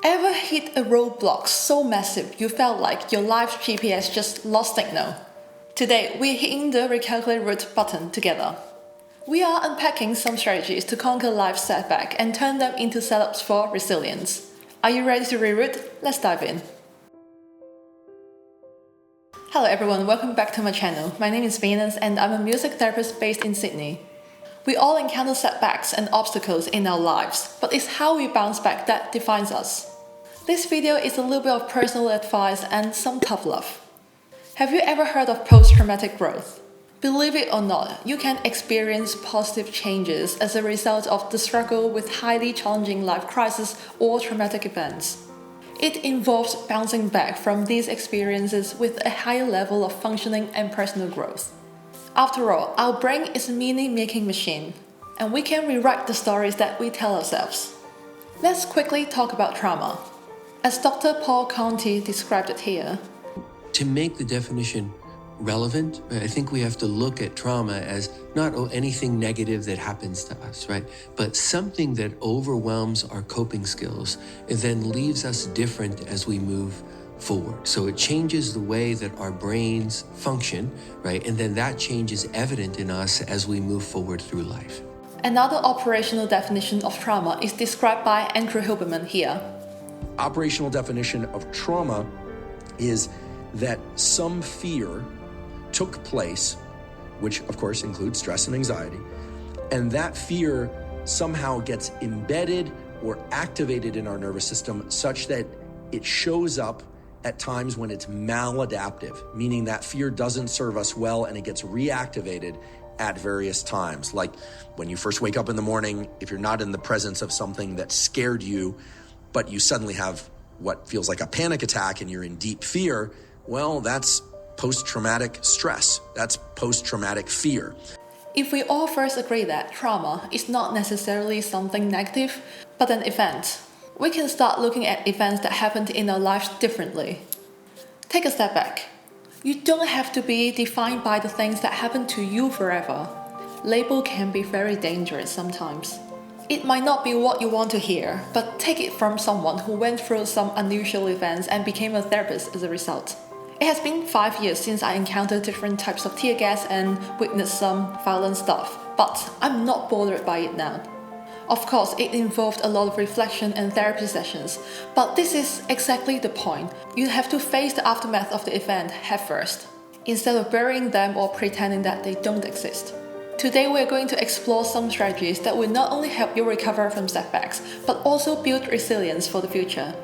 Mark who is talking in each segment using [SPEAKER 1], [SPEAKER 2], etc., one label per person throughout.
[SPEAKER 1] Ever hit a roadblock so massive you felt like your life's GPS just lost signal? Today, we're hitting the recalculate route button together. We are unpacking some strategies to conquer life's setback and turn them into setups for resilience. Are you ready to reroute? Let's dive in. Hello everyone, welcome back to my channel. My name is Venus and I'm a music therapist based in Sydney. We all encounter setbacks and obstacles in our lives, but it's how we bounce back that defines us. This video is a little bit of personal advice and some tough love. Have you ever heard of post-traumatic growth? Believe it or not, you can experience positive changes as a result of the struggle with highly challenging life crises or traumatic events. It involves bouncing back from these experiences with a higher level of functioning and personal growth. After all, our brain is a meaning-making machine, and we can rewrite the stories that we tell ourselves. Let's quickly talk about trauma. As Dr. Paul Conti described it here,
[SPEAKER 2] to make the definition relevant, I think we have to look at trauma as not anything negative that happens to us, right? But something that overwhelms our coping skills and then leaves us different as we move forward. So it changes the way that our brains function, right? And then that change is evident in us as we move forward through life.
[SPEAKER 1] Another operational definition of trauma is described by Andrew Huberman here.
[SPEAKER 3] Operational definition of trauma is that some fear took place, which of course includes stress and anxiety, and that fear somehow gets embedded or activated in our nervous system such that it shows up at times when it's maladaptive, meaning that fear doesn't serve us well and it gets reactivated at various times. Like when you first wake up in the morning, if you're not in the presence of something that scared you, but you suddenly have what feels like a panic attack and you're in deep fear, well, that's post-traumatic stress. That's post-traumatic fear.
[SPEAKER 1] If we all first agree that trauma is not necessarily something negative, but an event, we can start looking at events that happened in our lives differently. Take a step back. You don't have to be defined by the things that happen to you forever. Label can be very dangerous sometimes. It might not be what you want to hear, but take it from someone who went through some unusual events and became a therapist as a result. It has been 5 years since I encountered different types of tear gas and witnessed some violent stuff, but I'm not bothered by it now. Of course, it involved a lot of reflection and therapy sessions, but this is exactly the point. You have to face the aftermath of the event head first, instead of burying them or pretending that they don't exist. Today we're going to explore some strategies that will not only help you recover from setbacks, but also build resilience for the future.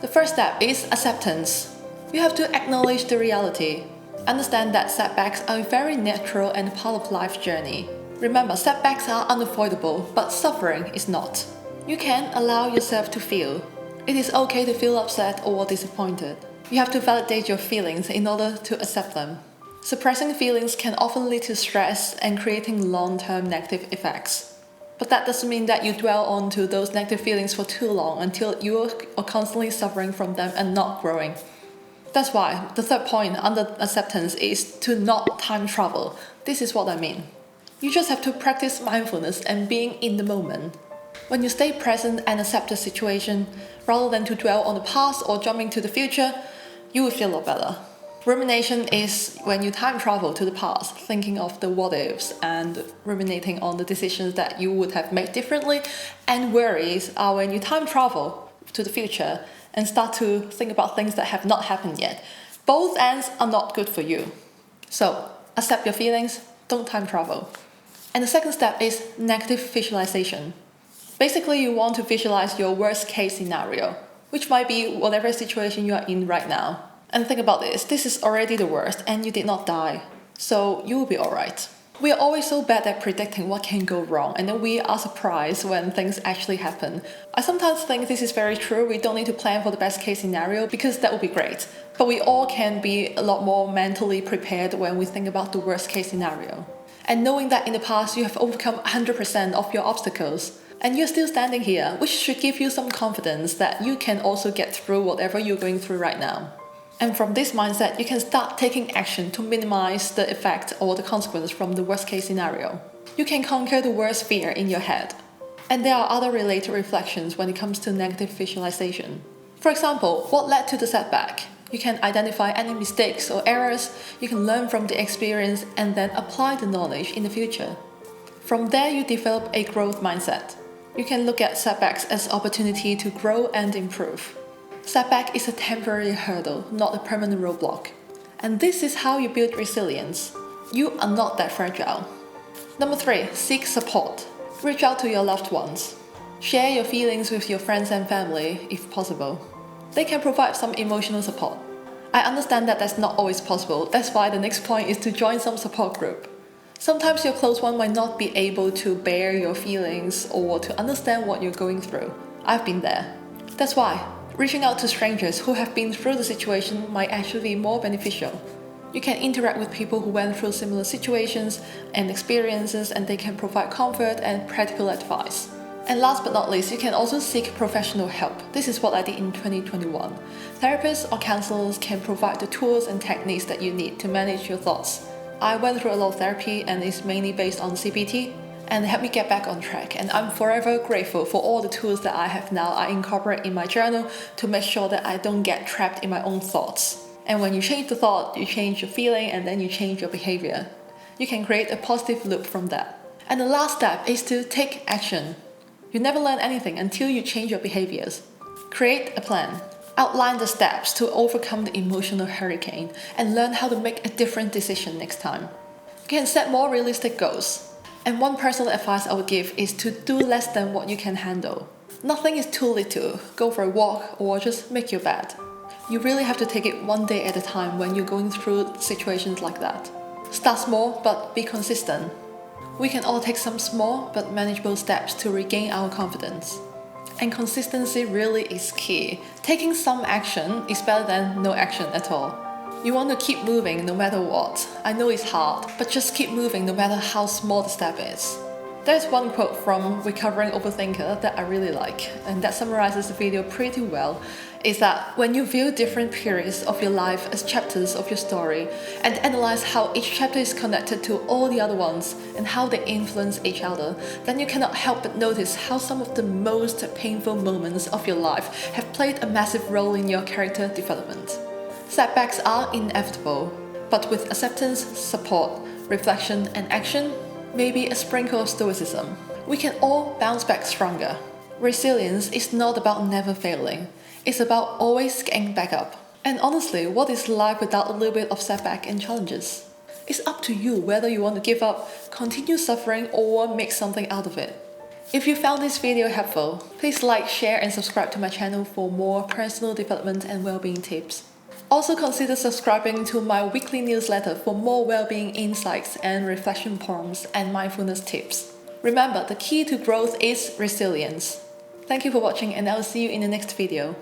[SPEAKER 1] The first step is acceptance. You have to acknowledge the reality. Understand that setbacks are very natural and part of life's journey. Remember, setbacks are unavoidable, but suffering is not. You can allow yourself to feel. It is okay to feel upset or disappointed. You have to validate your feelings in order to accept them. Suppressing feelings can often lead to stress and creating long-term negative effects. But that doesn't mean that you dwell onto those negative feelings for too long until you are constantly suffering from them and not growing. That's why the third point under acceptance is to not time travel. This is what I mean. You just have to practice mindfulness and being in the moment. When you stay present and accept the situation, rather than to dwell on the past or jumping to the future, you will feel a lot better. Rumination is when you time travel to the past, thinking of the what ifs and ruminating on the decisions that you would have made differently, and worries are when you time travel to the future and start to think about things that have not happened yet. Both ends are not good for you. So, accept your feelings, don't time travel. And the second step is negative visualization. Basically, you want to visualize your worst case scenario, which might be whatever situation you are in right now. And think about this is already the worst and you did not die, so you will be alright. We are always so bad at predicting what can go wrong and then we are surprised when things actually happen. I sometimes think this is very true. We don't need to plan for the best case scenario because that would be great. But we all can be a lot more mentally prepared when we think about the worst case scenario. And knowing that in the past you have overcome 100% of your obstacles and you're still standing here, which should give you some confidence that you can also get through whatever you're going through right now. And from this mindset, you can start taking action to minimize the effect or the consequences from the worst case scenario. You can conquer the worst fear in your head. And there are other related reflections when it comes to negative visualization. For example, what led to the setback? You can identify any mistakes or errors, you can learn from the experience and then apply the knowledge in the future. From there, you develop a growth mindset. You can look at setbacks as opportunity to grow and improve. Setback is a temporary hurdle, not a permanent roadblock. And this is how you build resilience. You are not that fragile. Number 3, seek support. Reach out to your loved ones. Share your feelings with your friends and family if possible. They can provide some emotional support. I understand that that's not always possible, that's why the next point is to join some support group. Sometimes your close one might not be able to bear your feelings or to understand what you're going through. I've been there. That's why reaching out to strangers who have been through the situation might actually be more beneficial. You can interact with people who went through similar situations and experiences, and they can provide comfort and practical advice. And last but not least, you can also seek professional help. This is what I did in 2021. Therapists or counselors can provide the tools and techniques that you need to manage your thoughts. I went through a lot of therapy and it's mainly based on CBT and it helped me get back on track. And I'm forever grateful for all the tools that I have now. I incorporate in my journal to make sure that I don't get trapped in my own thoughts. And when you change the thought, you change your feeling and then you change your behavior. You can create a positive loop from that. And the last step is to take action. You never learn anything until you change your behaviors. Create a plan. Outline the steps to overcome the emotional hurricane and learn how to make a different decision next time. You can set more realistic goals. And one personal advice I would give is to do less than what you can handle. Nothing is too little. Go for a walk or just make your bed. You really have to take it one day at a time when you're going through situations like that. Start small, but be consistent. We can all take some small but manageable steps to regain our confidence. And consistency really is key. Taking some action is better than no action at all. You want to keep moving no matter what. I know it's hard, but just keep moving no matter how small the step is. There's one quote from Recovering Overthinker that I really like, and that summarizes the video pretty well, is that when you view different periods of your life as chapters of your story and analyze how each chapter is connected to all the other ones and how they influence each other, then you cannot help but notice how some of the most painful moments of your life have played a massive role in your character development. Setbacks are inevitable, but with acceptance, support, reflection, and action, maybe a sprinkle of stoicism, we can all bounce back stronger. Resilience is not about never failing. It's about always getting back up. And honestly, what is life without a little bit of setback and challenges? It's up to you whether you want to give up, continue suffering, or make something out of it. If you found this video helpful, please like, share, and subscribe to my channel for more personal development and well-being tips. Also consider subscribing to my weekly newsletter for more well-being insights and reflection prompts and mindfulness tips. Remember, the key to growth is resilience. Thank you for watching and I'll see you in the next video.